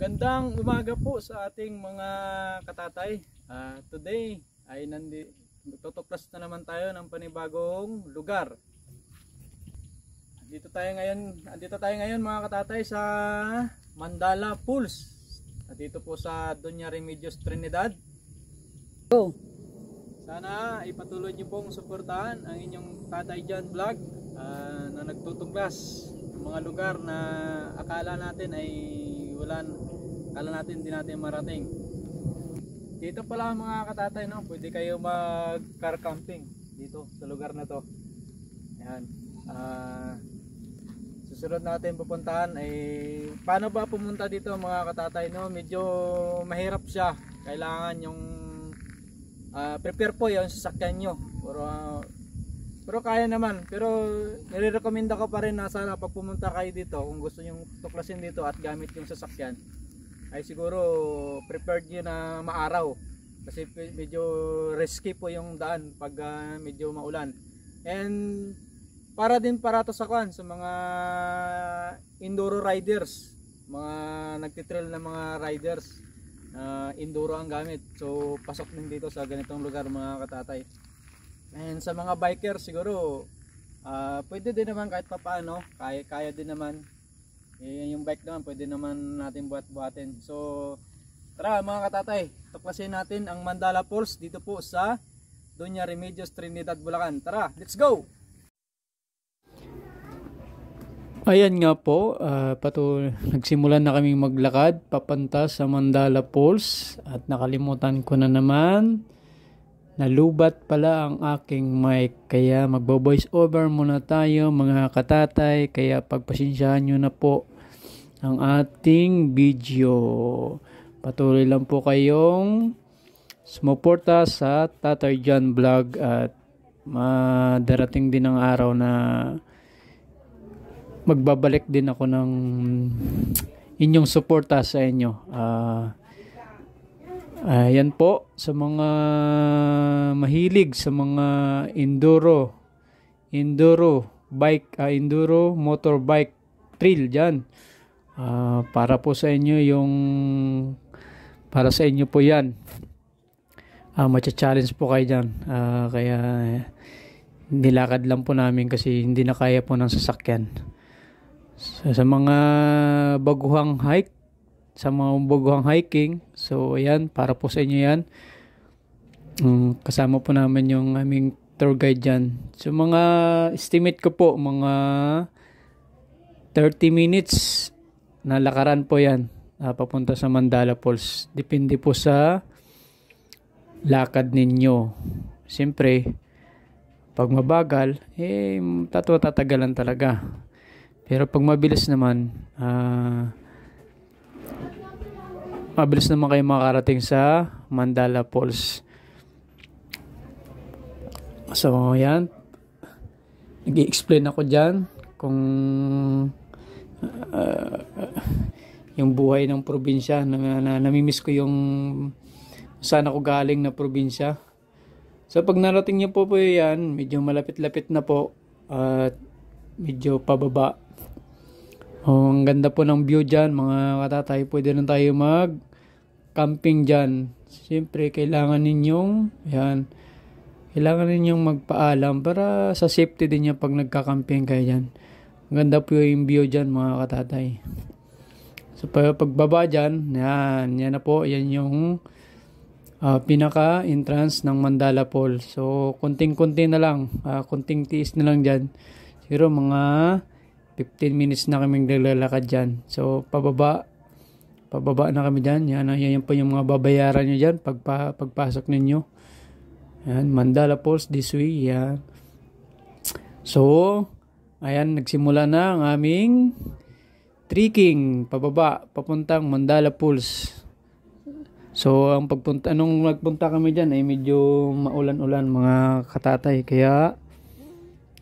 Magandang umaga po sa ating mga katatay. Today ay tutuklas na naman tayo ng panibagong lugar. Andito tayo ngayon mga katatay sa Mandala Pools. Dito po sa Doña Remedios Trinidad. Sana ipatuloy niyo pong suportahan ang inyong Tatay John Vlog na nagtutuklas ng mga lugar na akala natin hindi natin marating. Dito pala mga katatay, no, pwede kayo mag car camping dito sa lugar na to. Ayan. Susunod natin pupuntahan ay paano ba pumunta dito mga katatay, no? Medyo mahirap siya. Kailangan yung prepare po yung sasakyan nyo. Pero kaya naman. Pero nire-recommenda ko pa rin na sana pag pumunta kayo dito, kung gusto nyo tuklasin dito at gamit yung sasakyan, ay siguro prepared nyo na maaraw. Kasi medyo risky po yung daan pag medyo maulan. And para to sa sa mga enduro riders, mga nagtitrail na mga riders, enduro ang gamit. So pasok din dito sa ganitong lugar mga katatay. And sa mga biker siguro pwede din naman kahit papaano, kaya din naman. Yung bike naman pwede naman natin buhatin. So tara mga katatay, tuklasin natin ang Mandala Falls dito po sa Doña Remedios Trinidad, Bulacan. Tara, let's go! Ayan nga po, nagsimulan na kaming maglakad papunta sa Mandala Falls at nakalimutan ko na naman, nalubat pala ang aking mic, kaya magbo-voice over muna tayo mga katatay, kaya pagpasensyahan nyo na po ang ating video. Patuloy lang po kayong sumuporta sa Tatay John Vlog at madarating din ang araw na magbabalik din ako ng inyong suporta sa inyo. Yan po sa mga mahilig sa mga enduro motorbike trail dyan. Para sa inyo po yan. Matcha-challenge po kayo dyan. Kaya nilakad lang po namin kasi hindi na kaya po ng sasakyan. Sa mga baguhang hiking, so ayan, para po sa inyo yan. Kasama po namin yung aming tour guide dyan. So mga estimate ko po, mga 30 minutes na lakaran po yan papunta sa Mandala Falls. Depende po sa lakad ninyo. Siyempre pag mabagal, tatagalan talaga. Pero pag mabilis naman, kayo makarating sa Mandala Falls. So yan, nag-i-explain ako dyan kung yung buhay ng probinsya, na namimiss ko yung saan ako galing na probinsya. So pag narating niyo po yan, medyo malapit-lapit na po at medyo pababa. Ang ganda po ng view dyan mga katatay. Pwede na tayo mag camping dyan. Siyempre kailangan ninyong magpaalam para sa safety din niya pag nagka-camping kayo dyan. Ang ganda po yung view dyan mga katatay. So pagbaba dyan, yan na po, yan yung pinaka entrance ng Mandala Falls. So kunting-kunti na lang, kunting tiis na lang dyan. Siguro mga 15 minutes na kaming naglalakad dyan. So pababa na kami dyan. Yan po yung mga babayaran nyo dyan pagpasok ninyo. Yan, Mandala Falls this way. Yan. So ayan, nagsimula na ang aming trekking pababa papuntang Mandala Falls. So nung nagpunta kami dyan ay medyo maulan-ulan mga katatay, kaya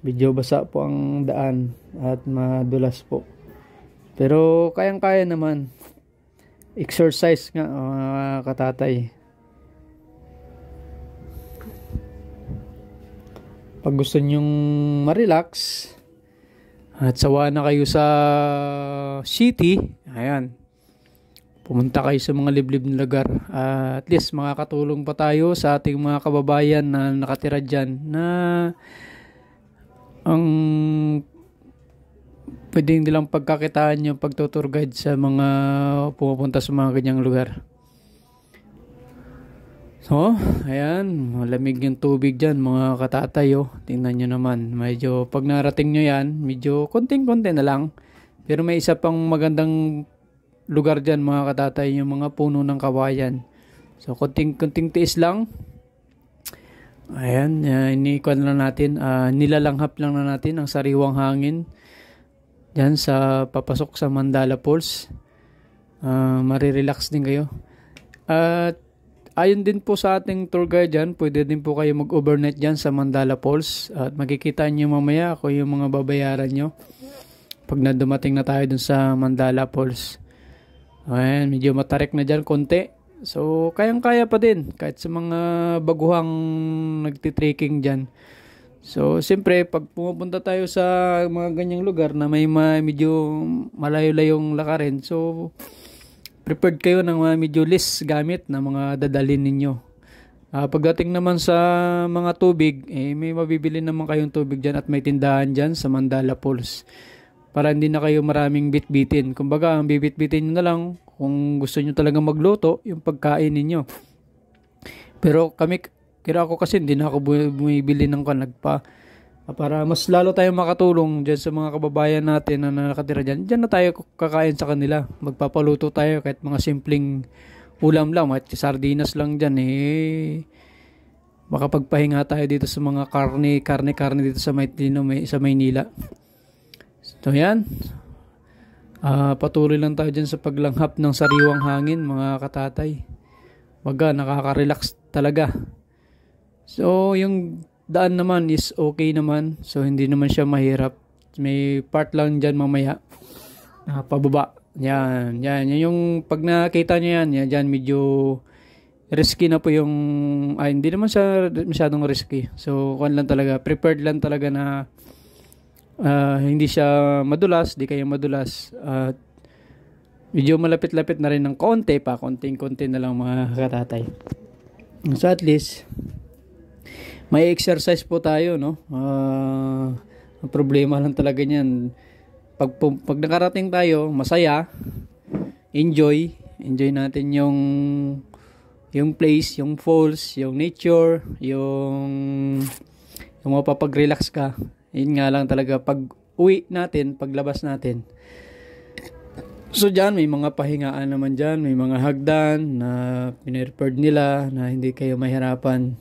medyo basa po ang daan at madulas po. Pero kayang-kaya naman. Exercise nga mga katatay. Pag gusto nyong ma-relax at sawa na kayo sa city, ayan, pumunta kayo sa mga liblib na lugar. At least makakatulong pa tayo sa ating mga kababayan na nakatira dyan na ang pwedeng nilang pagkakitaan yung pagtutour guide sa mga pumupunta sa mga ganyang lugar. So, ayan, malamig yung tubig dyan mga katatay. Tingnan nyo naman, medyo pag narating nyo yan, medyo konting-konti na lang. Pero may isa pang magandang lugar dyan mga katatay, yung mga puno ng kawayan. So, konting-konting tiis lang. Ayan, iniikuan lang natin, nilalanghap lang na natin ang sariwang hangin dyan sa papasok sa Mandala Falls. Marirelax din kayo. At ayon din po sa ating tour guide dyan, pwede din po kayo mag-overnight dyan sa Mandala Falls. At makikita nyo mamaya kung yung mga babayaran nyo pag dumating na tayo dun sa Mandala Falls. Ayan, medyo matarik na dyan konti. So, kayang-kaya pa din kahit sa mga baguhang nagtitrekking dyan. So, siyempre, pag pumupunta tayo sa mga ganyang lugar na may medyo malayo-layong lakarin, so, prepared kayo ng mga medyo less gamit na mga dadalhin ninyo. Pagdating naman sa mga tubig, may mabibili naman kayong tubig dyan at may tindahan dyan sa Mandala Falls. Para hindi na kayo maraming bitbitin. Kumbaga, ang bibitbitin nyo na lang kung gusto nyo talaga magluto, yung pagkain ninyo. Pero ako kasi hindi na ako bumibili ng kanagpa. Para mas lalo tayong makatulong dyan sa mga kababayan natin na nakatira dyan. Dyan na tayo kakain sa kanila. Magpapaluto tayo kahit mga simpleng ulam lang. At sardinas lang dyan makapagpahinga tayo dito sa mga karne dito sa Maynila. So yan. Patuloy lang tayo dyan sa paglanghap ng sariwang hangin mga katatay. Nakaka-relax talaga. So yung daan naman is okay naman. So hindi naman siya mahirap. May part lang dyan mamaya. Pababa. Yan. Yung pag nakita nyo yan, dyan medyo risky na po yung... hindi naman siya masyadong risky. So kuwan lang talaga. Prepared lang talaga na hindi siya madulas, di kayo madulas. Medyo malapit-lapit na rin ng konting-konti na lang mga katatay. So at least, may exercise po tayo, no? Ang problema lang talaga niyan. Pag nakarating tayo, masaya, enjoy natin yung place, yung falls, yung nature, yung mapapag-relax ka. Yun nga lang talaga pag uwi natin, paglabas natin. So dyan, may mga pahingaan naman dyan, may mga hagdan na pinirepaired nila na hindi kayo mahirapan.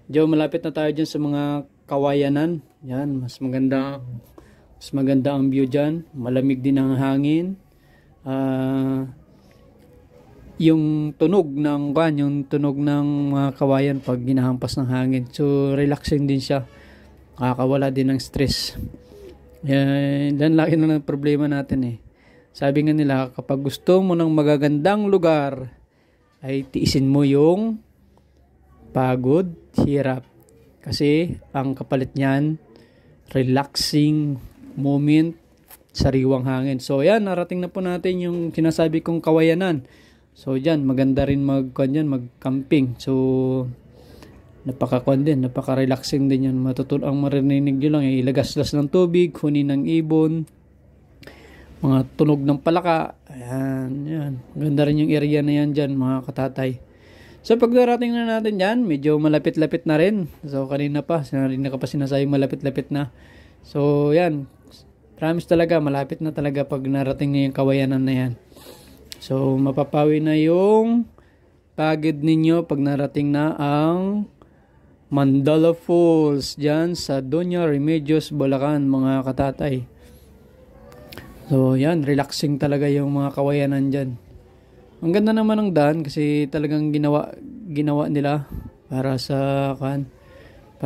Diyo, malapit na tayo dyan sa mga kawayanan. Yan, mas maganda ang view dyan. Malamig din ang hangin. Yung tunog ng mga kawayan pag ginahampas ng hangin. So, relaxing din siya. Nakakawala din ng stress. Dan laki na ng problema natin Sabi nga nila, kapag gusto mo ng magagandang lugar, ay tiisin mo yung pagod, hirap. Kasi, ang kapalit niyan, relaxing moment, sariwang hangin. So, yan, narating na po natin yung sinasabi kong kawayanan. So diyan maganda rin mag-camping. So napaka-relaxing din yan. Ang marinig nyo lang ilagaslas ng tubig, hunin ng ibon, mga tunog ng palaka. Ayan. Maganda rin yung area na yan diyan mga katatay. So pagdarating na natin diyan, medyo malapit-lapit na rin. So kanina pa sinasabi malapit-lapit na. So yan. Promise talaga malapit na talaga pag narating niyo yung kawayanan na yan. So, mapapawi na yung pagod ninyo pag narating na ang Mandala Falls dyan sa Doña Remedios, Bulacan, mga katatay. So, yan. Relaxing talaga yung mga kawayanan dyan. Ang ganda naman ng daan kasi talagang ginawa nila para sa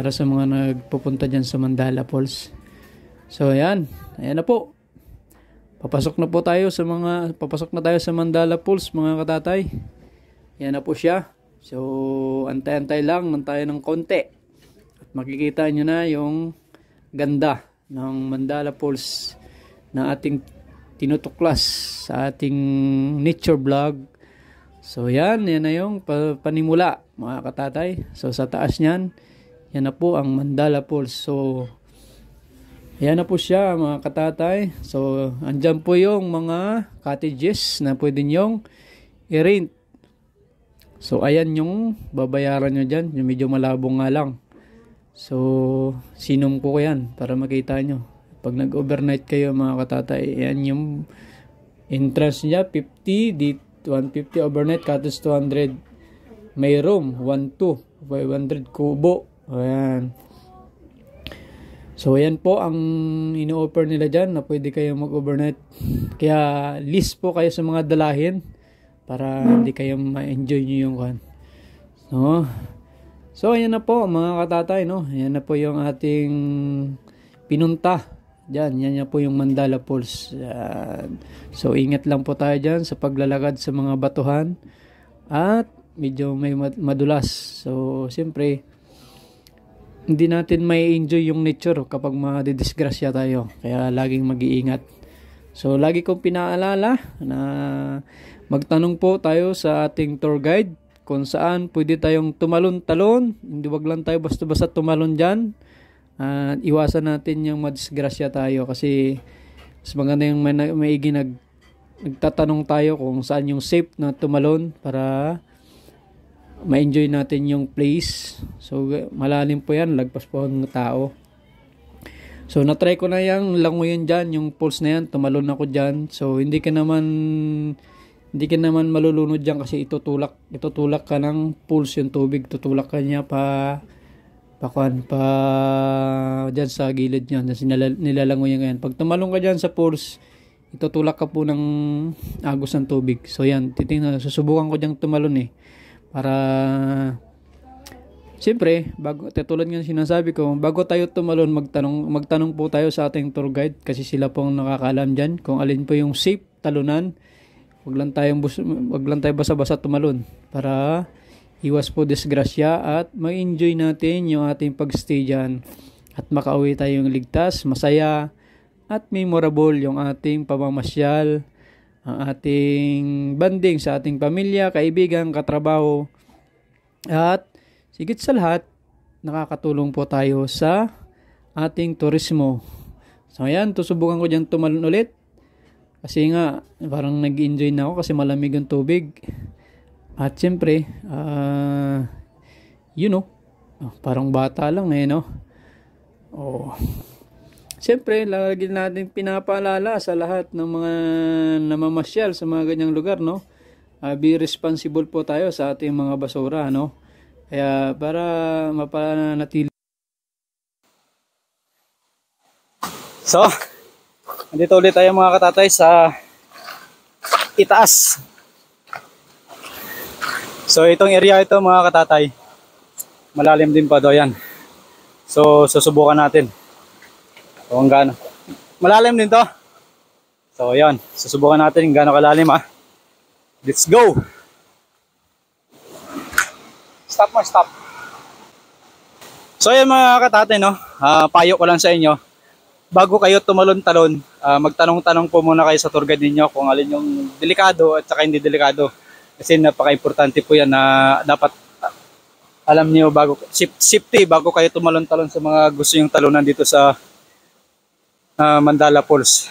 mga nagpupunta dyan sa Mandala Falls. So, yan. Ayan na po. Papasok na tayo sa Mandala Falls mga katatay. Yan na po siya. So, antay-antay lang tayo ng konti. At makikita nyo na yung ganda ng Mandala Falls na ating tinutuklas sa ating nature vlog. So yan na yung panimula mga katatay. So sa taas niyan, yan na po ang Mandala Falls. So yan na po siya mga katatay. So andyan po yung mga cottages na pwede nyong i-rent. So ayan yung babayaran nyo dyan. Yung medyo malabo nga lang. So sinom ko yan para makita nyo. Pag nag-overnight kayo mga katatay, yan yung entrance niya, 50, dito 150 overnight, cottage 200. May room, 1-2, 500 kubo. Ayan. So, ayan po ang ino-offer nila dyan na pwede kayo mag-overnight. Kaya, list po kayo sa mga dalahin para hindi kayo ma-enjoy nyo yung kan. So, ayan na po mga katatay, no? Ayan na po yung ating pinunta. Yan na po yung Mandala Falls. Yan. So, ingat lang po tayo dyan sa paglalakad sa mga batuhan. At medyo may madulas. So, siyempre, hindi natin may enjoy yung nature kapag madidisgrasya tayo. Kaya, laging mag-iingat. So, lagi kong pinaalala na magtanong po tayo sa ating tour guide kung saan pwede tayong tumalon-talon. Hindi wag lang tayo basta-basta tumalon dyan. At iwasan natin yung madisgrasya tayo kasi mas maganda yung maigi nagtatanong tayo kung saan yung safe na tumalon para ma-enjoy natin yung place. So malalim po yan, lagpas po ang tao. So na-try ko na yung langoyin dyan, yung falls na yan, tumalon ako dyan. So hindi ka naman malulunod dyan kasi itutulak ka ng pulse yung tubig, tutulak ka niya pa dyan sa gilid niya, nilalangoy yan. Pag tumalong ka dyan sa pools, itutulak ka po ng agos ng tubig. So yan, susubukan ko dyan tumalon para siyempre, tulad nga sinasabi ko, bago tayo tumalon, magtanong po tayo sa ating tour guide kasi sila po ang nakakaalam dyan kung alin po yung safe talunan. Wag lang tayo basa-basa tumalon para iwas po disgrasya at ma-enjoy natin yung ating pag-stay dyan at makauwi tayong ligtas, masaya at memorable yung ating pamamasyal, ang ating banding sa ating pamilya, kaibigan, katrabaho at sigit sa lahat, nakakatulong po tayo sa ating turismo. So ayan, tusubukan ko dyan tumalon ulit kasi nga parang nag-enjoy na ako kasi malamig ang tubig. At siyempre, parang bata lang no? Siyempre, lagi natin pinapaalala sa lahat ng mga namamasyal sa mga ganyang lugar, no? Be responsible po tayo sa ating mga basura, no? Kaya para mapanatili. So, nandito ulit tayo mga katatay sa itaas. So itong area ito mga katatay, malalim din pa daw yan. So susubukan natin kung gaano. Malalim din to. So yan, susubukan natin kung gaano kalalim Let's go! Stop. So yan mga katatay, no? Payo ko lang sa inyo. Bago kayo tumalon-talon, magtanong-tanong po muna kayo sa tour guide ninyo kung alin yung delikado at saka hindi delikado. Kasi napaka-importante po yan na dapat alam niyo safety bago kayo tumalon-talon sa mga gusto yung talunan dito sa Mandala Falls.